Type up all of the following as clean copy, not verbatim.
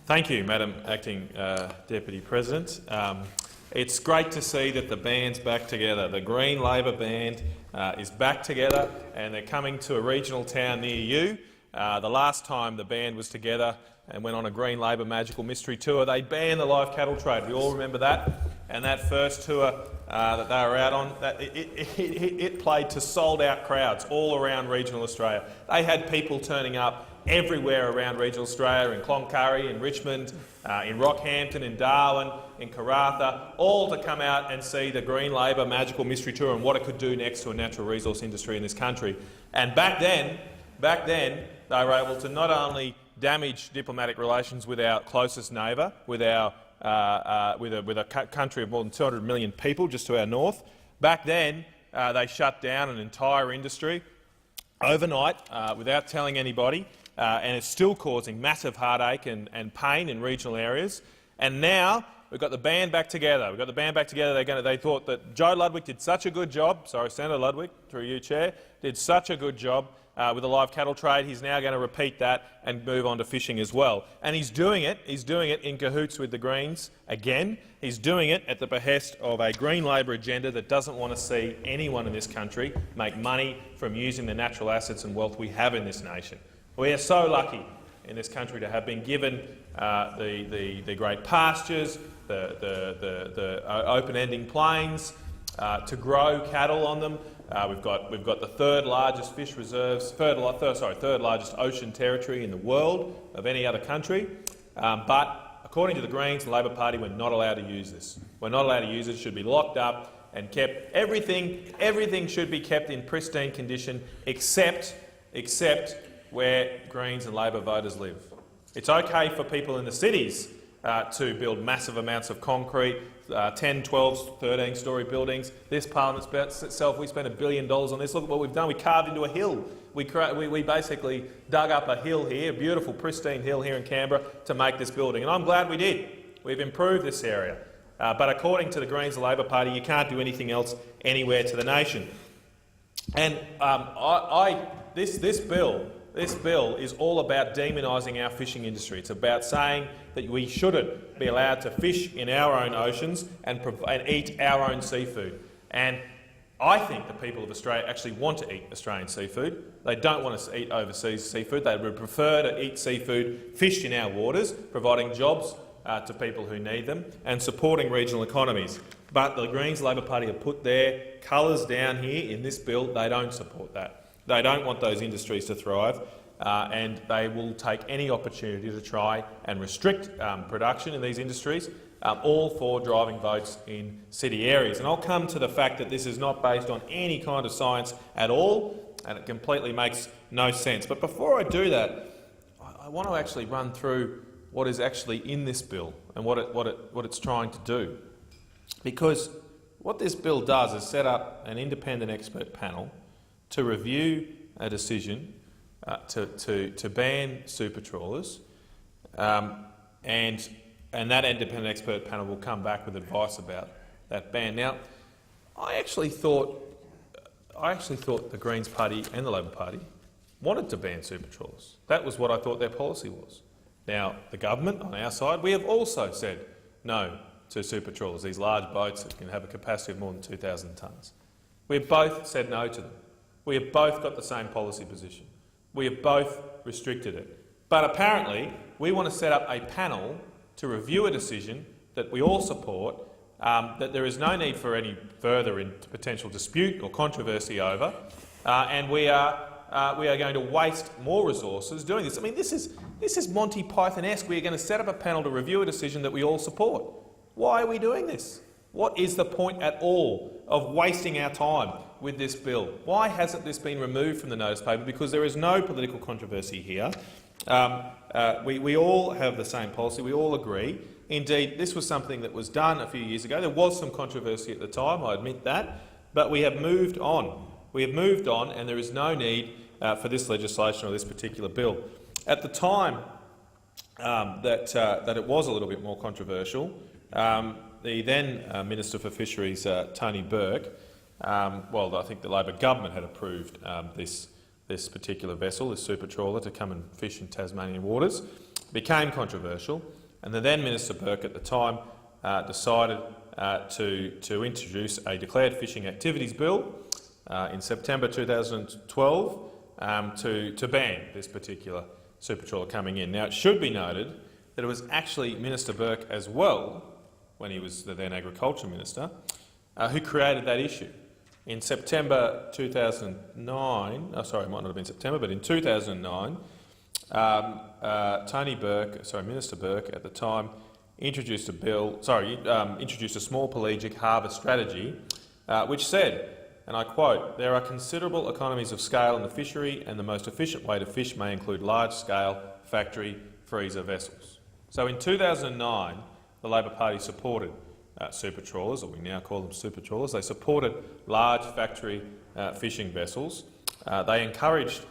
Thank you, Madam Acting Deputy President. It's great to see that the band's back together. The Green Labor band is back together, and they're coming to a regional town near you. The last time the band was together and went on a Green Labor Magical Mystery Tour, they banned the live cattle trade. We all remember that. And that first tour that they were out on, it played to sold-out crowds all around regional Australia. They had people turning up everywhere around regional Australia, in Cloncurry, in Richmond, in Rockhampton, in Darwin, in Karratha, all to come out and see the Green Labor Magical Mystery Tour and what it could do next to a natural resource industry in this country. And back then, they were able to not only damage diplomatic relations with our closest neighbour, with a country of more than 200 million people just to our north. Back then, they shut down an entire industry overnight without telling anybody, and it's still causing massive heartache and pain in regional areas. And now we've got the band back together. They thought that Joe Ludwig did such a good job. Sorry, Senator Ludwig, through you, Chair, did such a good job with the live cattle trade. He's now going to repeat that and move on to fishing as well. And he's doing it in cahoots with the Greens again. He's doing it at the behest of a Green Labor agenda that doesn't want to see anyone in this country make money from using the natural assets and wealth we have in this nation. We are so lucky in this country to have been given the great pastures, the open-ending plains, to grow cattle on them. We've got the third largest fish reserves, third largest ocean territory in the world of any other country. But according to the Greens and Labor Party, we're not allowed to use this. We're not allowed to use it. It should be locked up and kept. Everything should be kept in pristine condition, except where Greens and Labor voters live. It's okay for people in the cities to build massive amounts of concrete, 10, 12, 13-storey buildings. This parliament itself, we spent $1 billion on this. Look at what we've done. We carved into a hill. We basically dug up a hill here, a beautiful, pristine hill here in Canberra, to make this building. And I'm glad we did. We've improved this area. But according to the Greens and Labor Party, you can't do anything else anywhere to the nation. And this bill is all about demonising our fishing industry. It's about saying that we shouldn't be allowed to fish in our own oceans and eat our own seafood. And I think the people of Australia actually want to eat Australian seafood. They don't want to eat overseas seafood. They would prefer to eat seafood fished in our waters, providing jobs to people who need them and supporting regional economies. But the Greens Labor Party have put their colours down here in this bill. They don't support that. They don't want those industries to thrive, and they will take any opportunity to try and restrict production in these industries, all for driving votes in city areas. And I'll come to the fact that this is not based on any kind of science at all, and it completely makes no sense. But before I do that, I want to actually run through what is actually in this bill and what it's trying to do. Because what this bill does is set up an independent expert panel to review a decision to ban super trawlers, and that independent expert panel will come back with advice about that ban. Now, I actually thought the Greens Party and the Labor Party wanted to ban super trawlers. That was what I thought their policy was. Now, the government on our side, we have also said no to super trawlers, these large boats that can have a capacity of more than 2,000 tonnes. We have both said no to them. We have both got the same policy position. We have both restricted it. But apparently, we want to set up a panel to review a decision that we all support, that there is no need for any further potential dispute or controversy over, and we are going to waste more resources doing this. I mean, this is Monty Python-esque. We are going to set up a panel to review a decision that we all support. Why are we doing this? What is the point at all of wasting our time with this bill? Why hasn't this been removed from the notice paper? Because there is no political controversy here. We all have the same policy. We all agree. Indeed, this was something that was done a few years ago. There was some controversy at the time, I admit that, but we have moved on. We have moved on, and there is no need for this legislation or this particular bill. At the time that it was a little bit more controversial, the then Minister for Fisheries, Tony Burke, I think the Labor government had approved this particular vessel, this super trawler, to come and fish in Tasmanian waters. It became controversial, And the then Minister Burke at the time decided to introduce a declared fishing activities bill in September 2012 to ban this particular super trawler coming in. Now, it should be noted that it was actually Minister Burke as well, when he was the then Agriculture Minister, who created that issue. In September 2009, sorry, it might not have been September, but in 2009, Minister Burke at the time introduced a small pelagic harvest strategy, which said, and I quote, "There are considerable economies of scale in the fishery, and the most efficient way to fish may include large-scale factory freezer vessels." So in 2009, the Labor Party supported super trawlers, or we now call them super trawlers. They supported large factory fishing vessels. They encouraged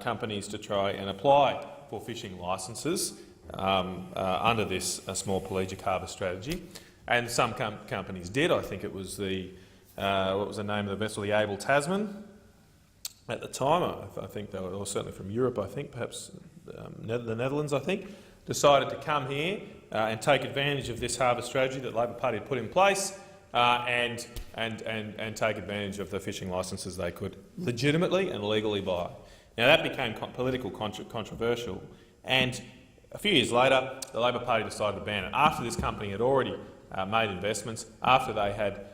companies to try and apply for fishing licences under this small pelagic harvest strategy, and some companies did. I think it was the what was the name of the vessel? The Able Tasman. At the time, I think they were certainly from Europe. I think perhaps the Netherlands. I think decided to come here and take advantage of this harvest strategy that the Labor Party had put in place, and take advantage of the fishing licences they could legitimately and legally buy. Now that became political controversial, and a few years later, the Labor Party decided to ban it. After this company had already made investments, after they had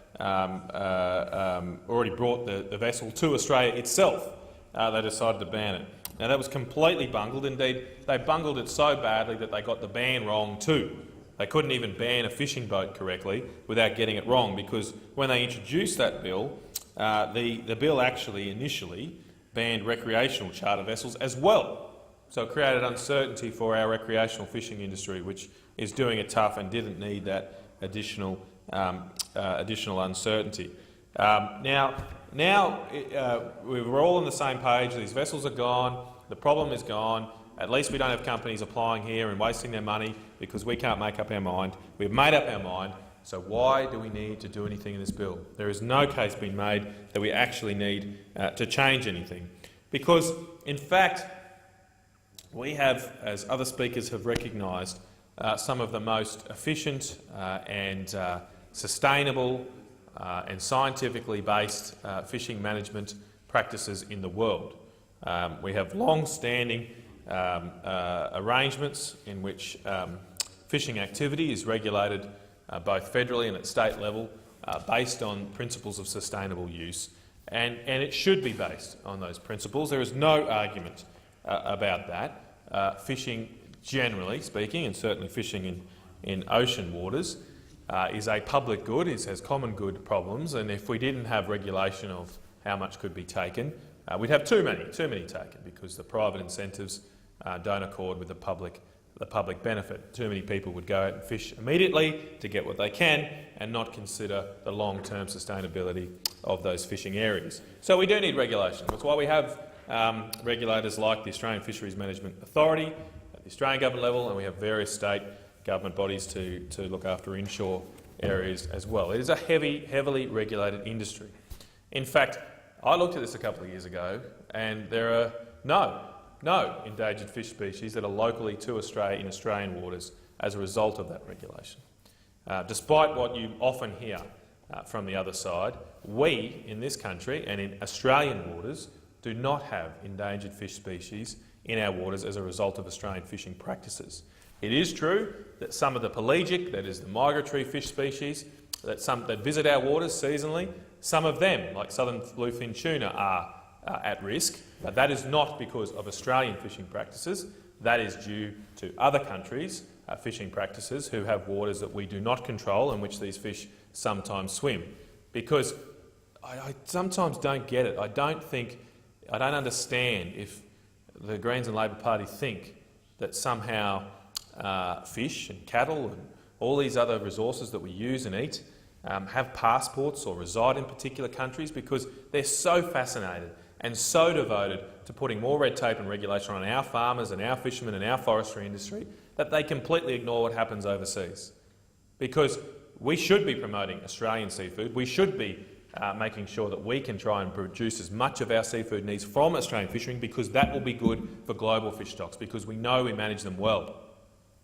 already brought the vessel to Australia itself, they decided to ban it. Now that was completely bungled. Indeed, they bungled it so badly that they got the ban wrong too. They couldn't even ban a fishing boat correctly without getting it wrong, because when they introduced that bill, the bill actually initially banned recreational charter vessels as well. So it created uncertainty for our recreational fishing industry, which is doing it tough and didn't need that additional uncertainty. Now we're all on the same page. These vessels are gone. The problem is gone. At least we don't have companies applying here and wasting their money because we can't make up our mind. We've made up our mind. So why do we need to do anything in this bill? There is no case being made that we actually need to change anything, because, in fact, we have, as other speakers have recognised, some of the most efficient and sustainable and scientifically based fishing management practices in the world. We have long-standing arrangements in which fishing activity is regulated both federally and at state level, based on principles of sustainable use, and it should be based on those principles. There is no argument about that. Fishing, generally speaking, and certainly fishing in ocean waters, is a public good. It has common good problems, and if we didn't have regulation of how much could be taken, we'd have too many taken, because the private incentives don't accord with the public benefit. Too many people would go out and fish immediately to get what they can and not consider the long-term sustainability of those fishing areas. So we do need regulation. That's why we have regulators like the Australian Fisheries Management Authority at the Australian government level, and we have various state government bodies to look after inshore areas as well. It is a heavily regulated industry. In fact, I looked at this a couple of years ago, and there are no endangered fish species that are locally to Australia in Australian waters as a result of that regulation. Despite what you often hear from the other side, we in this country and in Australian waters do not have endangered fish species in our waters as a result of Australian fishing practices. It is true that some of the pelagic, that is the migratory fish species, that visit our waters seasonally, some of them, like southern bluefin tuna, are at risk, but that is not because of Australian fishing practices. That is due to other countries' fishing practices who have waters that we do not control, in which these fish sometimes swim. Because I sometimes don't get it. I don't understand if the Greens and Labor Party think that somehow fish and cattle and all these other resources that we use and eat have passports or reside in particular countries, because they're so fascinated and so devoted to putting more red tape and regulation on our farmers and our fishermen and our forestry industry that they completely ignore what happens overseas. Because we should be promoting Australian seafood. We should be making sure that we can try and produce as much of our seafood needs from Australian fishing, because that will be good for global fish stocks, because we know we manage them well.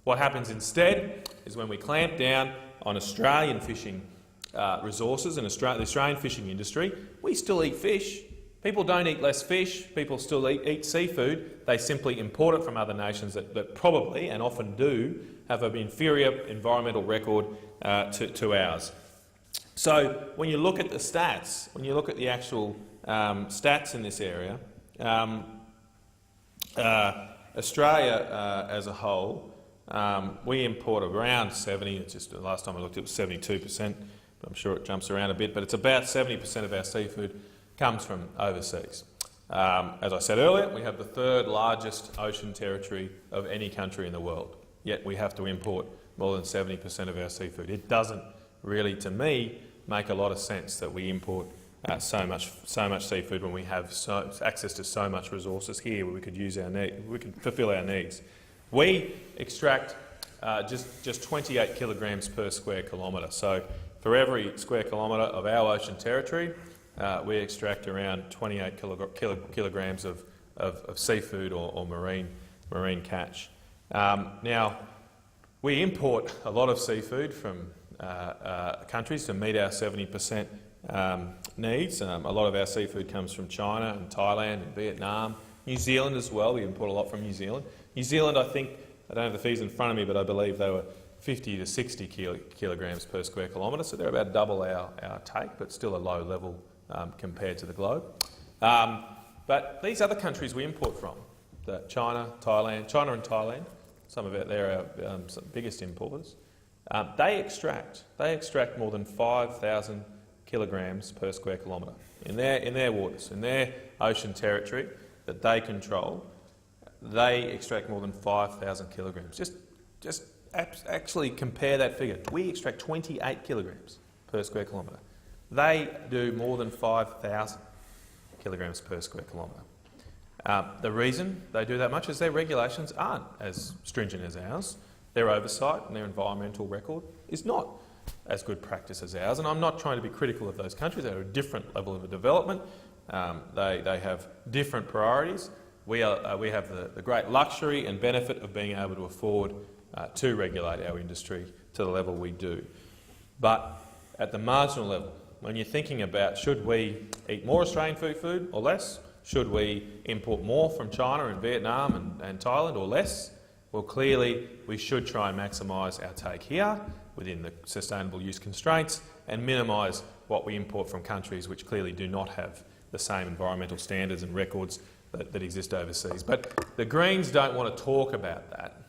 What happens instead is when we clamp down on Australian fishing resources and the Australian fishing industry, we still eat fish. People don't eat less fish, people still eat seafood. They simply import it from other nations that probably, and often do, have an inferior environmental record to ours. So when you look at the stats, when you look at the actual stats in this area, Australia as a whole, we import around 70, it's just the last time I looked it was 72%, but I'm sure it jumps around a bit, but it's about 70% of our seafood comes from overseas. As I said earlier, we have the third largest ocean territory of any country in the world, yet we have to import more than 70% of our seafood. It doesn't really, to me, make a lot of sense that we import so much seafood when we have access to so much resources here where we could use we can fulfil our needs. We extract just 28 kilograms per square kilometre. So for every square kilometre of our ocean territory, we extract around 28 kilograms of seafood or marine catch. Now, we import a lot of seafood from countries to meet our 70% needs. A lot of our seafood comes from China and Thailand and Vietnam. New Zealand as well, we import a lot from New Zealand. New Zealand, I think, I don't have the figures in front of me, but I believe they were 50 to 60 kilograms per square kilometre, so they're about double our take, but still a low level compared to the globe. But these other countries we import from, China and Thailand, they're our biggest importers. They extract more than 5,000 kilograms per square kilometre in their waters, in their ocean territory that they control. They extract more than 5,000 kilograms. Just actually compare that figure. We extract 28 kilograms per square kilometre. They do more than 5,000 kilograms per square kilometre. The reason they do that much is their regulations aren't as stringent as ours. Their oversight and their environmental record is not as good practice as ours, and I'm not trying to be critical of those countries. They're at a different level of development. They have different priorities. We have the great luxury and benefit of being able to afford to regulate our industry to the level we do. But at the marginal level, when you're thinking about should we eat more Australian food or less, should we import more from China and Vietnam and Thailand or less, well, clearly we should try and maximise our take here within the sustainable use constraints and minimise what we import from countries which clearly do not have the same environmental standards and records that exist overseas. But the Greens don't want to talk about that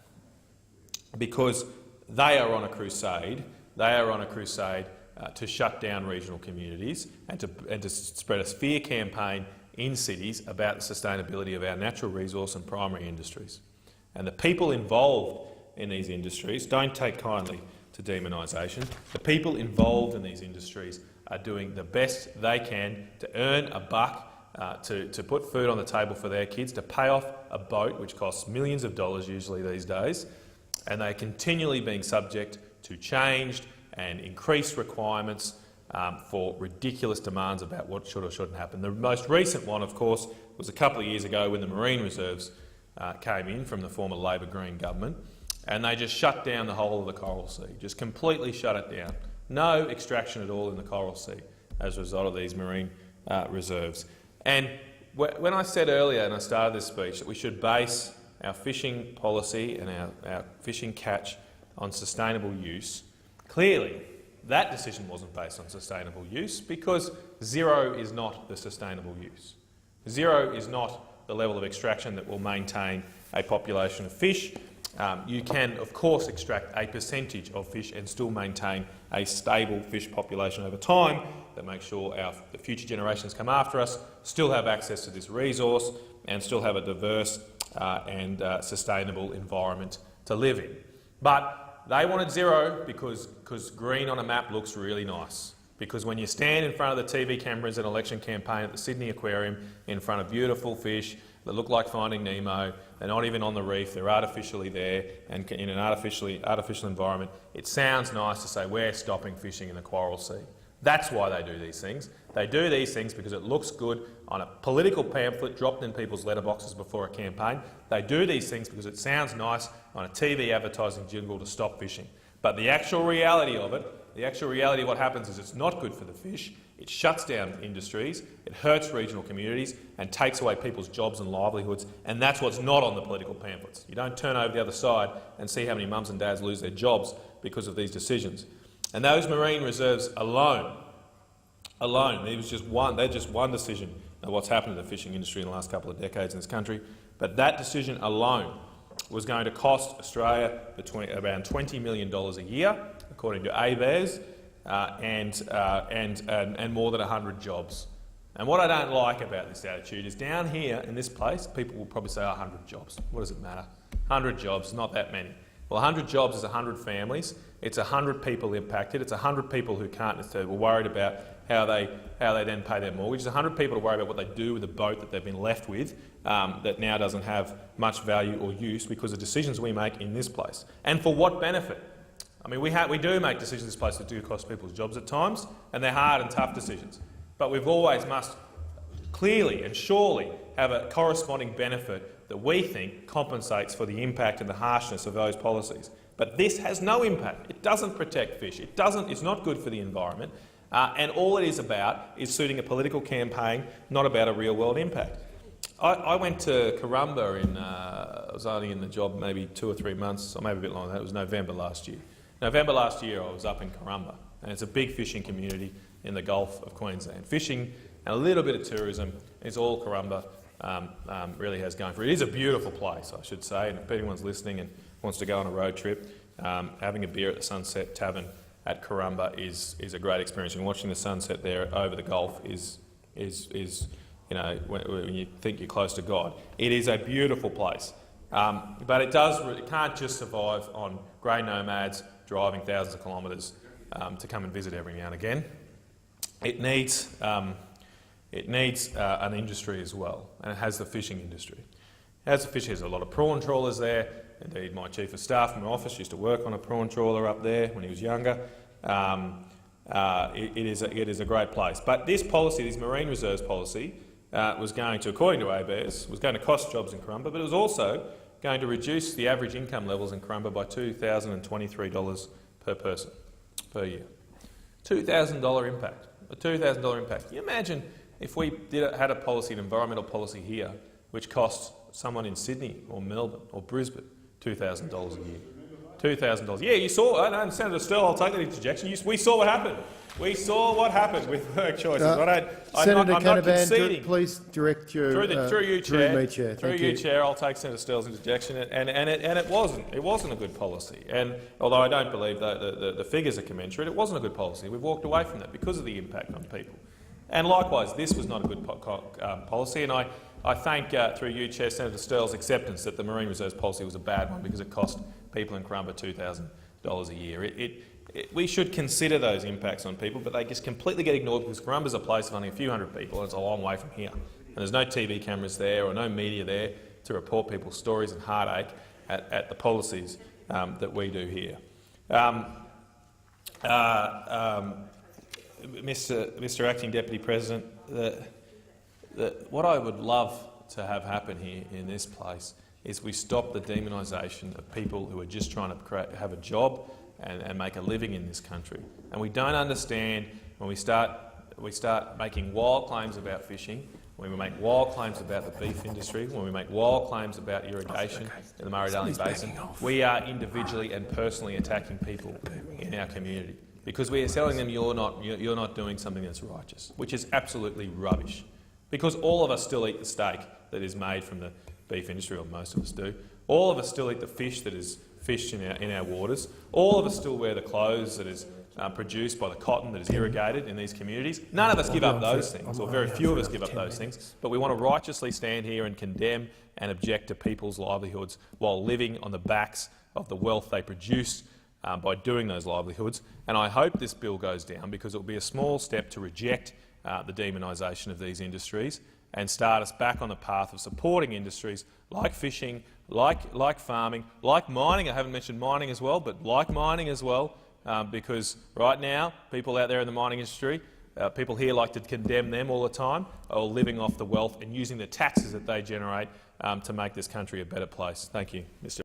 because they are on a crusade. They are on a crusade to shut down regional communities and to spread a fear campaign in cities about the sustainability of our natural resource and primary industries. And the people involved in these industries don't take kindly to demonisation. The people involved in these industries are doing the best they can to earn a buck, to put food on the table for their kids, to pay off a boat, which costs millions of dollars usually these days, and they're continually being subject to changed and increased requirements for ridiculous demands about what should or shouldn't happen. The most recent one, of course, was a couple of years ago when the marine reserves came in from the former Labor Green government, and they just shut down the whole of the Coral Sea, just completely shut it down. No extraction at all in the Coral Sea as a result of these marine reserves. And when I said earlier, and I started this speech, that we should base our fishing policy and our fishing catch on sustainable use, clearly that decision wasn't based on sustainable use because zero is not the sustainable use. Zero is not the level of extraction that will maintain a population of fish. You can, of course, extract a percentage of fish and still maintain a stable fish population over time that makes sure the future generations come after us still have access to this resource and still have a diverse and sustainable environment to live in. But they wanted zero because green on a map looks really nice. Because when you stand in front of the TV cameras in an election campaign at the Sydney Aquarium in front of beautiful fish that look like Finding Nemo, they're not even on the reef, they're artificially there and in an artificial environment, it sounds nice to say we're stopping fishing in the Coral Sea. That's why they do these things. They do these things because it looks good on a political pamphlet dropped in people's letterboxes before a campaign. They do these things because it sounds nice on a TV advertising jingle to stop fishing. But the actual reality of it, the actual reality of what happens is it's not good for the fish. It shuts down industries, it hurts regional communities and takes away people's jobs and livelihoods, and that's what's not on the political pamphlets. You don't turn over the other side and see how many mums and dads lose their jobs because of these decisions. And those marine reserves alone, they're just one decision of what's happened to the fishing industry in the last couple of decades in this country, but that decision alone was going to cost Australia around $20 million a year, according to ABARES, and more than 100 jobs. And what I don't like about this attitude is down here in this place, people will probably say 100 jobs. What does it matter? 100 jobs, not that many. Well, 100 jobs is 100 families. It's 100 people impacted. It's 100 people who can't necessarily, were worried about how they then pay their mortgage. It's 100 people to worry about what they do with the boat that they've been left with that now doesn't have much value or use because of decisions we make in this place. And for what benefit? I mean, we do make decisions in this place that do cost people's jobs at times, and they're hard and tough decisions. But we've always must clearly and surely have a corresponding benefit that we think compensates for the impact and the harshness of those policies. But this has no impact. It doesn't protect fish. It's not good for the environment. And all it is about is suiting a political campaign, not about a real-world impact. I went to Corumba I was only in the job maybe 2 or 3 months, or maybe a bit longer than that. It was November last year. November last year I was up in Corumba, and it's a big fishing community in the Gulf of Queensland. Fishing and a little bit of tourism is all Corumba really has going for it. It is a beautiful place, I should say, and if anyone's listening and wants to go on a road trip, having a beer at the Sunset Tavern at Corumba is a great experience. And watching the sunset there over the Gulf is you know, when you think you're close to God. It is a beautiful place, but it can't just survive on grey nomads driving thousands of kilometres to come and visit every now and again. It needs an industry as well, and it has the fishing industry. It has the fishing. There's a lot of prawn trawlers there. Indeed, my chief of staff in my office used to work on a prawn trawler up there when he was younger. It is a great place. But this policy, this marine reserves policy, was going to, according to ABARES, was going to cost jobs in Corumba, but it was also going to reduce the average income levels in Corumba by $2,023 per person per year. $2,000 impact. A $2,000 impact. Can you imagine if we had a policy, an environmental policy here, which cost someone in Sydney or Melbourne or Brisbane $2,000 a year? $2,000. Yeah, you saw. I know, Senator Sterle, I'll take that interjection. We saw what happened. We saw what happened with work choices. Senator Canavan, please direct your through you, Chair. Me, Chair. Through you, Chair. I'll take Senator Sterle's interjection, and it wasn't a good policy. And although I don't believe that the figures are commensurate, it wasn't a good policy. We've walked away from that because of the impact on people. And likewise, this was not a good policy. And I thank through you, Chair, Senator Sterle's acceptance that the marine reserves policy was a bad one because it cost people in Corumba $2,000 a year. We should consider those impacts on people, but they just completely get ignored because Corumba's a place of only a few hundred people, and it's a long way from here. And there's no TV cameras there or no media there to report people's stories and heartache at the policies that we do here. Mr. Acting Deputy President, what I would love to have happen here in this place is we stop the demonisation of people who are just trying to have a job and make a living in this country. And we don't understand when we start making wild claims about fishing, when we make wild claims about the beef industry, when we make wild claims about irrigation in the Murray-Darling Basin, we are individually and personally attacking people in our community because we are telling them you're not doing something that's righteous, which is absolutely rubbish. Because all of us still eat the steak that is made from the beef industry, or most of us do. All of us still eat the fish that is fished in our waters. All of us still wear the clothes that is produced by the cotton that is irrigated in these communities. None of us give up those things, or very few of us give up those things, but we want to righteously stand here and condemn and object to people's livelihoods while living on the backs of the wealth they produce by doing those livelihoods. And I hope this bill goes down because it will be a small step to reject the demonisation of these industries and start us back on the path of supporting industries like fishing, like farming, like mining. I haven't mentioned mining as well, but like mining as well, because right now people out there in the mining industry, people here like to condemn them all the time, are all living off the wealth and using the taxes that they generate to make this country a better place. Thank you, Mr.